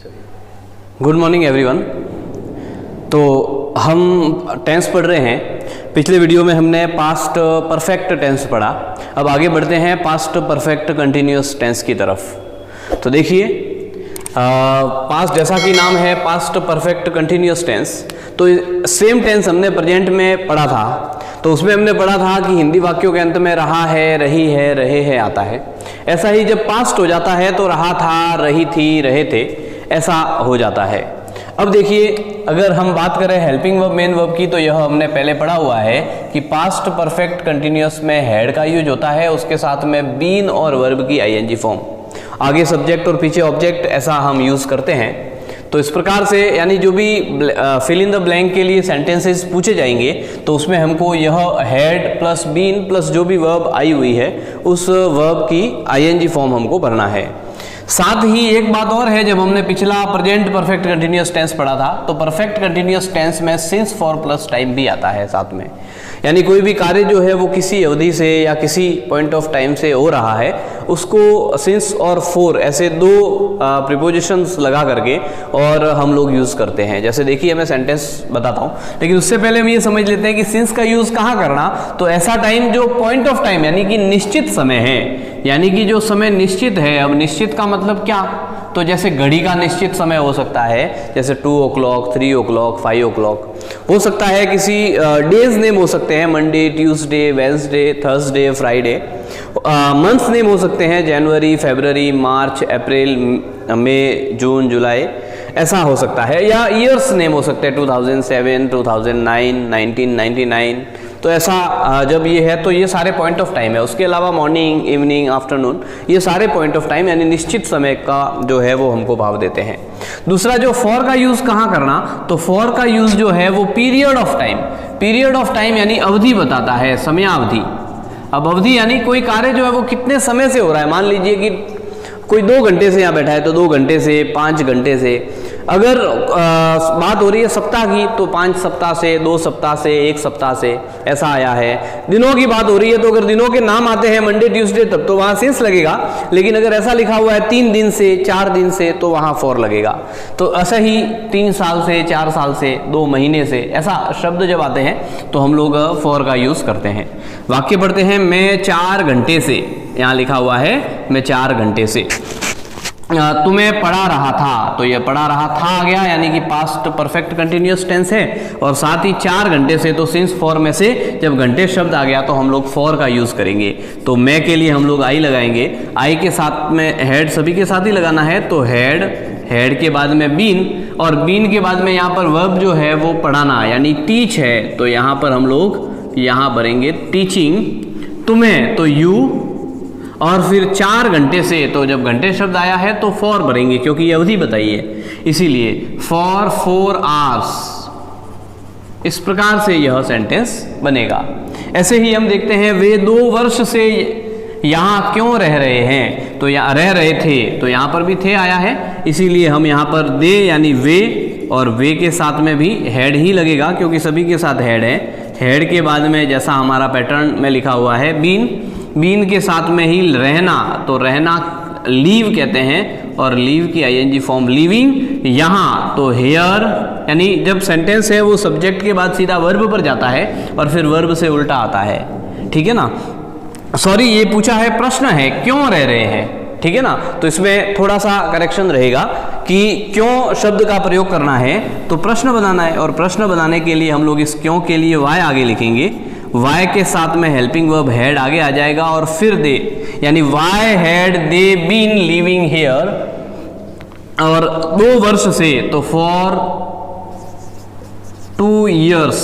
Good morning everyone. तो हम tense पढ़ रहे हैं। पिछले वीडियो में हमने पास्ट परफेक्ट टेंस पढ़ा। अब आगे बढ़ते हैं पास्ट परफेक्ट कंटिन्यूअस टेंस की तरफ। तो देखिए पास्ट जैसा कि नाम है पास्ट परफेक्ट कंटिन्यूअस टेंस, तो सेम टेंस हमने प्रेजेंट में पढ़ा था। तो उसमें हमने पढ़ा था कि हिंदी वाक्यों के अंत में रहा है, रही है, रहे हैं आता है। ऐसा ही जब पास्ट हो जाता है तो रहा था, रही थी, रहे थे, ऐसा हो जाता है। अब देखिए अगर हम बात करें हेल्पिंग वर्ब मेन वर्ब की, तो यह हमने पहले पढ़ा हुआ है कि पास्ट परफेक्ट कंटिन्यूअस में हेड का यूज होता है, उसके साथ में बीन और वर्ब की आईएनजी फॉर्म, आगे सब्जेक्ट और पीछे ऑब्जेक्ट, ऐसा हम यूज करते हैं। तो इस प्रकार से यानी जो भी फिल इन द ब्लैंक के लिए सेंटेंसेस पूछे जाएंगे तो उसमें हमको यह हेड प्लस बीन प्लस जो भी वर्ब आई हुई है उस वर्ब की आईएनजी फॉर्म हमको भरना है। साथ ही एक बात और है, जब हमने पिछला प्रेजेंट परफेक्ट कंटिन्यूअस टेंस पढ़ा था तो परफेक्ट कंटिन्यूअस टेंस में सिंस फॉर प्लस टाइम भी आता है साथ में। यानी कोई भी कार्य जो है वो किसी अवधि से या किसी पॉइंट ऑफ टाइम से हो रहा है, उसको सिंस और फॉर ऐसे दो प्रीपोजिशंस लगा करके और हम लोग यूज करते हैं। जैसे देखिए मैं सेंटेंस बताता हूँ, लेकिन उससे पहले हम ये समझ लेते हैं कि सिंस का यूज कहाँ करना। तो ऐसा टाइम जो पॉइंट ऑफ टाइम यानी कि निश्चित समय है, यानी कि जो समय निश्चित है। अब निश्चित का मतलब क्या? तो जैसे घड़ी का निश्चित समय हो सकता है, जैसे 2 o'clock, 3 o'clock, 5 o'clock हो सकता है। किसी डेज नेम हो सकते हैं, Monday, Tuesday, Wednesday, Thursday, Friday. Months name हो सकते हैं, जनवरी, फरवरी, मार्च, अप्रैल, मई, जून, जुलाई, ऐसा हो सकता है। या ईयर्स नेम हो सकते हैं, 2007, 2009, 1999। तो ऐसा जब ये है तो ये सारे पॉइंट ऑफ टाइम है। उसके अलावा मॉर्निंग, इवनिंग, आफ्टरनून, ये सारे पॉइंट ऑफ टाइम यानी निश्चित समय का जो है वो हमको भाव देते हैं। दूसरा जो फॉर का यूज कहाँ करना, तो फॉर का यूज जो है वो period of time, period of time यानी अवधि बताता है, समयावधि। अब अवधि यानी कोई कार्य जो है वो कितने समय से हो रहा है। मान लीजिए कि कोई 2 घंटे से यहाँ बैठा है तो 2 घंटे से, 5 घंटे से। अगर बात हो रही है सप्ताह की तो 5 सप्ताह से, 2 सप्ताह से, 1 सप्ताह से, ऐसा आया है। दिनों की बात हो रही है तो अगर दिनों के नाम आते हैं मंडे, ट्यूसडे, तब तो वहाँ सिंस लगेगा। लेकिन अगर ऐसा लिखा हुआ है 3 दिन से, 4 दिन से, तो वहाँ फॉर लगेगा। तो ऐसा ही 3 साल से, 4 साल से, 2 महीने से, ऐसा शब्द जब आते हैं तो हम लोग फॉर का यूज करते हैं। वाक्य पढ़ते हैं, मैं 4 घंटे से, यहाँ लिखा हुआ है मैं 4 घंटे से तुम्हें पढ़ा रहा था। तो ये पढ़ा रहा था आ गया, यानी कि पास्ट परफेक्ट कंटिन्यूअस टेंस है। और साथ ही 4 घंटे से, तो सिंस फॉर में से जब घंटे शब्द आ गया तो हम लोग फॉर का यूज करेंगे। तो मैं के लिए हम लोग आई लगाएंगे, आई के साथ में हेड सभी के साथ ही लगाना है। तो हेड, हेड के बाद में बीन, और बीन के बाद में यहाँ पर वर्ब जो है वो पढ़ाना यानी टीच है। तो यहाँ पर हम लोग यहाँ भरेंगे टीचिंग, तुम्हें तो यू, और फिर 4 घंटे से, तो जब घंटे शब्द आया है तो फॉर भरेंगे क्योंकि ये अवधि बताइए, इसीलिए फॉर 4 hours। इस प्रकार से यह सेंटेंस बनेगा। ऐसे ही हम देखते हैं, वे 2 वर्ष से यहाँ क्यों रह रहे हैं, तो यहाँ रह रहे थे, तो यहाँ पर भी थे आया है, इसीलिए हम यहाँ पर दे यानी वे, और वे के साथ में भी हेड ही लगेगा क्योंकि सभी के साथ हेड है। हेड के बाद में जैसा हमारा पैटर्न में लिखा हुआ है बीन, बीन के साथ में ही रहना, तो रहना लीव कहते हैं, और लीव की आईएनजी फॉर्म लिविंग। यहाँ तो हेयर, यानी जब सेंटेंस है वो सब्जेक्ट के बाद सीधा वर्ब पर जाता है और फिर वर्ब से उल्टा आता है, ठीक है ना। सॉरी, ये पूछा है, प्रश्न है क्यों रह रहे हैं, ठीक है ना। तो इसमें थोड़ा सा करेक्शन रहेगा कि क्यों शब्द का प्रयोग करना है तो प्रश्न बनाना है, और प्रश्न बनाने के लिए हम लोग इस क्यों के लिए वाई आगे लिखेंगे। वाई के साथ में हेल्पिंग वर्ब हेड आगे आ जाएगा, और फिर दे यानी why had they been living here, और 2 वर्ष से, तो फॉर 2 years,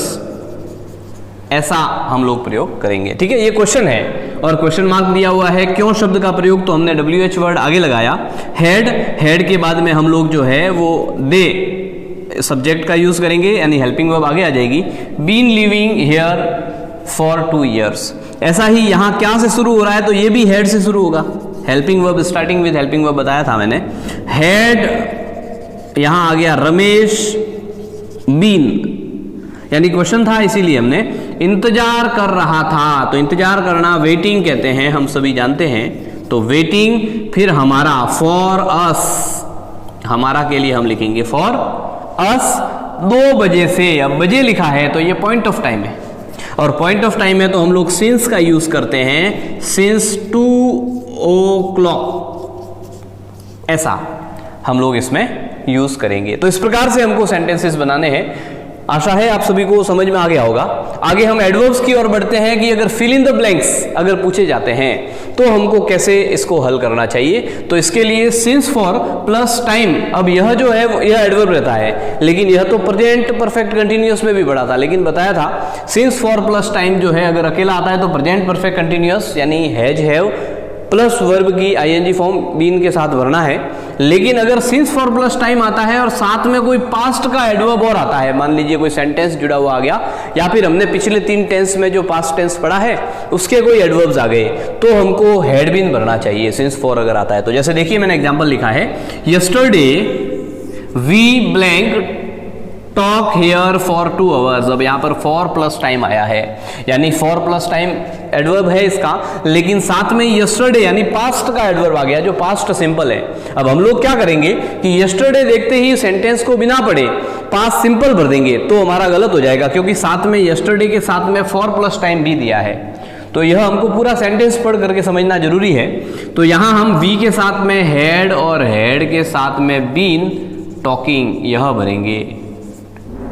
ऐसा हम लोग प्रयोग करेंगे, ठीक है। ये क्वेश्चन है और क्वेश्चन मार्क दिया हुआ है। क्यों शब्द का प्रयोग, तो हमने WH वर्ड आगे लगाया। हेड, हेड के बाद में हम लोग जो है वो दे सब्जेक्ट का यूज करेंगे यानी हेल्पिंग वर्ब आगे आ जाएगी। Been living here for 2 years। ऐसा ही यहाँ क्या से शुरू हो रहा है, तो ये भी हेड से शुरू होगा। Helping verb starting with helping verb बताया था मैंने। हेड यहाँ आ गया रमेश बीन, यानी क्वेश्चन था इसीलिए हमने इंतजार कर रहा था। तो इंतजार करना वेटिंग कहते हैं, हम सभी जानते हैं। तो वेटिंग, फिर हमारा फॉर अस, हमारा के लिए हम लिखेंगे फॉर अस 2 बजे से। अब बजे लिखा है तो ये पॉइंट ऑफ टाइम है, और पॉइंट ऑफ टाइम है तो हम लोग सिंस का यूज करते हैं, सिंस 2 o'clock, ऐसा हम लोग इसमें यूज करेंगे। तो इस प्रकार से हमको सेंटेंसेस बनाने हैं। आशा है आप सभी को समझ में आ गया होगा। आगे हम एडवर्ब्स की ओर बढ़ते हैं कि अगर फिल इन द ब्लैंक्स अगर पूछे जाते हैं तो हमको कैसे इसको हल करना चाहिए। तो इसके लिए सिंस फॉर प्लस टाइम, अब यह जो है यह एडवर्ब रहता है, लेकिन यह तो प्रेजेंट परफेक्ट कंटिन्यूअस में भी पढ़ा था, लेकिन बताया था सिंस फॉर प्लस टाइम जो है अगर अकेला आता है तो प्रेजेंट परफेक्ट कंटिन्यूअस यानी हैज हैव प्लस वर्ब की आईएनजी फॉर्म बीन के साथ भरना है। लेकिन अगर सिंस फॉर प्लस टाइम आता है और साथ में कोई पास्ट का एडवर्ब और आता है, मान लीजिए कोई सेंटेंस जुड़ा हुआ आ गया, या फिर हमने पिछले 3 टेंस में जो पास्ट टेंस पढ़ा है उसके कोई एडवर्ब्स आ गए, तो हमको हैड बीन भरना चाहिए सिंस फॉर अगर आता है तो। जैसे देखिए मैंने एग्जांपल लिखा है, yesterday we blank talk here for 2 hours। अब यहाँ पर फॉर प्लस टाइम आया है, यानी फॉर प्लस टाइम एडवर्ब है इसका, लेकिन साथ में यस्टरडे यानी पास्ट का एडवर्ब आ गया जो पास्ट सिंपल है। अब हम लोग क्या करेंगे कि यस्टरडे देखते ही सेंटेंस को बिना पढ़े पास्ट सिंपल भर देंगे, तो हमारा गलत हो जाएगा, क्योंकि साथ में यस्टरडे के साथ में फॉर प्लस टाइम भी दिया है। तो यह हमको पूरा सेंटेंस पढ़ करके समझना जरूरी है। तो यहाँ हम वी के साथ में हैड और हैड के साथ में बीन टॉकिंग यह भरेंगे,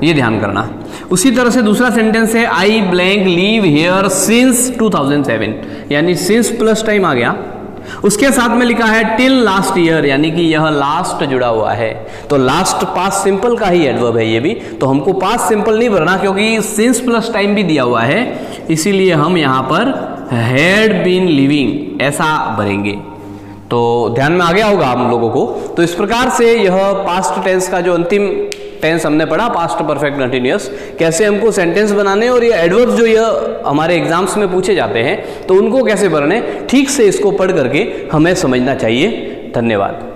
ये ध्यान करना। उसी तरह से दूसरा सेंटेंस है, आई ब्लैंक लीव हियर सिंस 2007, यानी सिंस प्लस टाइम आ गया, उसके साथ में लिखा है टिल लास्ट ईयर, यानी कि यह लास्ट जुड़ा हुआ है। तो लास्ट पास्ट सिंपल का ही एडवर्ब है ये भी, तो हमको पास्ट सिंपल नहीं भरना क्योंकि सिंस प्लस टाइम भी दिया हुआ है, इसीलिए हम यहां पर हैड बीन लिविंग ऐसा भरेंगे। तो ध्यान में आ गया होगा आप लोगों को। तो इस प्रकार से यह पास्ट टेंस का जो अंतिम टेंस हमने पढ़ा, पास्ट परफेक्ट कंटिन्यूअस, कैसे हमको सेंटेंस बनाने और ये एडवर्ब्स जो यह हमारे एग्जाम्स में पूछे जाते हैं तो उनको कैसे भरने, ठीक से इसको पढ़ करके हमें समझना चाहिए। धन्यवाद।